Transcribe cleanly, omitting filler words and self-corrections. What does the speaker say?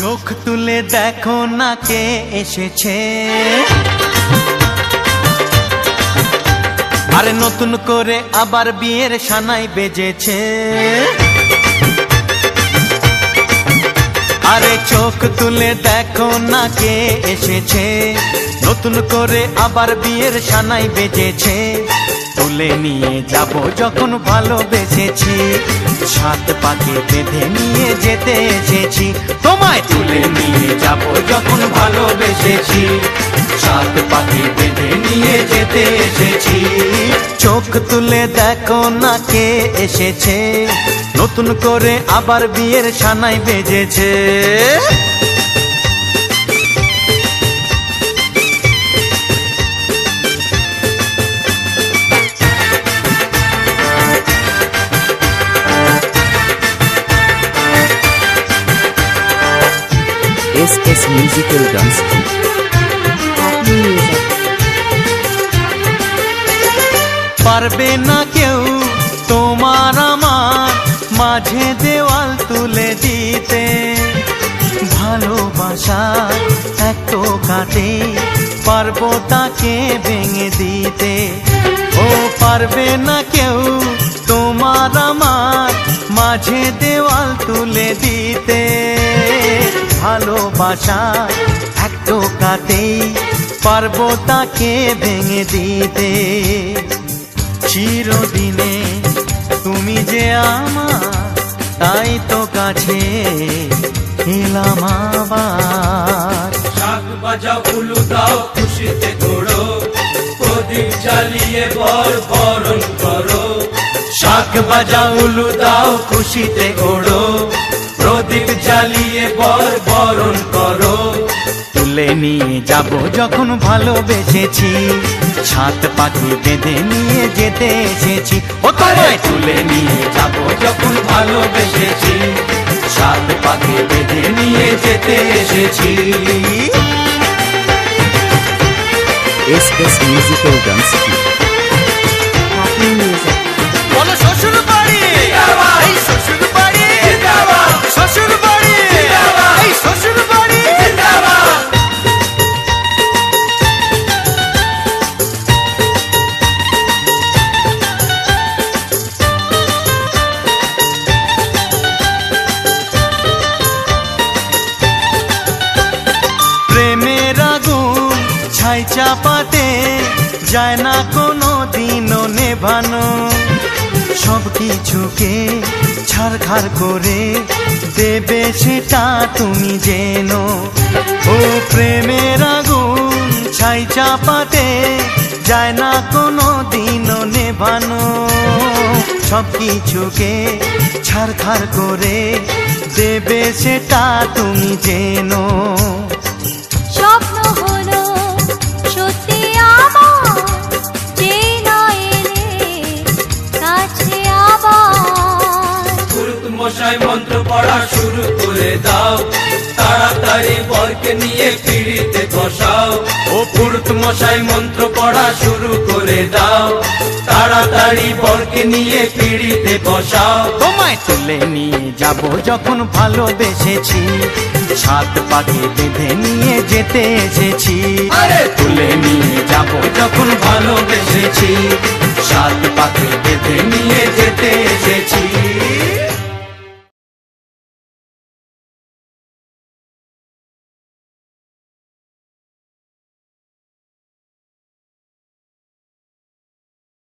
চোখ তুলে দেখো না কে এসেছে, আরে নতুন করে আবার বিয়ের সানাই বেজেছে। আরে চোখ তুলে দেখো না কে এসেছে, নতুন করে আবার বিয়ের সানাই বেজেছে। তুলে নিয়ে যাব যখন ভালোবেসেছি, সাত পাকে বেঁধে নিয়ে যেতে এসেছি। তোমায় তুলে নিয়ে যাব যখন ভালোবেসেছি, সাত পাকে বেঁধে নিয়ে যেতে এসেছি। চোখ তুলে দেখো না কে এসেছে, নতুন করে আবার বিয়ের সানাই বেজেছে। SS Musical Dance Team. পারবে না কেউ তোমার আমার মাঝে দেওয়াল তুলে দিতে, ভালোবাসা এত কাটে পারবো তাকে ভেঙে দিতে। ও পারবে না কেউ তোমার আমার মাঝে দেওয়াল তুলে দিতে, ভালোবাসা একটু কাটেই পারবো তাকে ভেঙে দিতে। চিরদিনে তুমি যে আমার, তাই তো কাছে এলাম আবার। শাক বাজাও উলু দাও খুশিতে ঘোড়ো, প্রদীপ জ্বালিয়ে বর বরণ করো। শাক বাজাও উলু দাও খুশিতে ওড়ো, প্রদীপ জ্বালিয়ে বর বরণ করো। তুলে নিয়ে যাব যখন ভালোবেসেছি, সাত পাখি বেঁধে নিয়ে যেতে এসেছি। ও তোমায় তুলে নিয়ে যাব যখন ভালোবেসেছি, সাত পাখি বেঁধে নিয়ে যেতে এসেছি। SS Musical Dance Team. বলো শ্বশুর বাড়ি, এই শ্বশুর বাড়ি, শ্বশুর বাড়ি, এই শ্বশুর বাড়ি। প্রেমের আগুন ছাই চাপাতে যায় না কোনো দিনও নেভানো, সব কিছুকে ছাড়খাড় করে দেবে সেটা তুমি জেনো। ও প্রেমের আগুন ছাই চাপাতে যায় না কোনো দিনও নেভানো, সব কিছুকে ছাড়খাড় করে দেবে সেটা তুমি জেনো। স্বপ্ন হলো সত্যি আমার, যে না এলে কাছে আবার। পুরুত মশাই মন্ত্র পড়া শুরু করে দাও, তাড়াতাড়ি বরকে নিয়ে পিড়িতে বসাও। ও পুরুত মশাই মন্ত্র পড়া শুরু করে দাও, তাড়াতাড়ি বরকে নিয়ে পিড়িতে বসাও। তোমায় তুলে নিয়ে যাব যখন ভালোবেসেছি, সাত পাকে বেঁধে নিয়ে যেতে এসেছি। আরে তুলে নিয়ে যাব যখন ভালোবেসেছি, সাত পাকে বেঁধে নিয়ে যেতে এসেছি।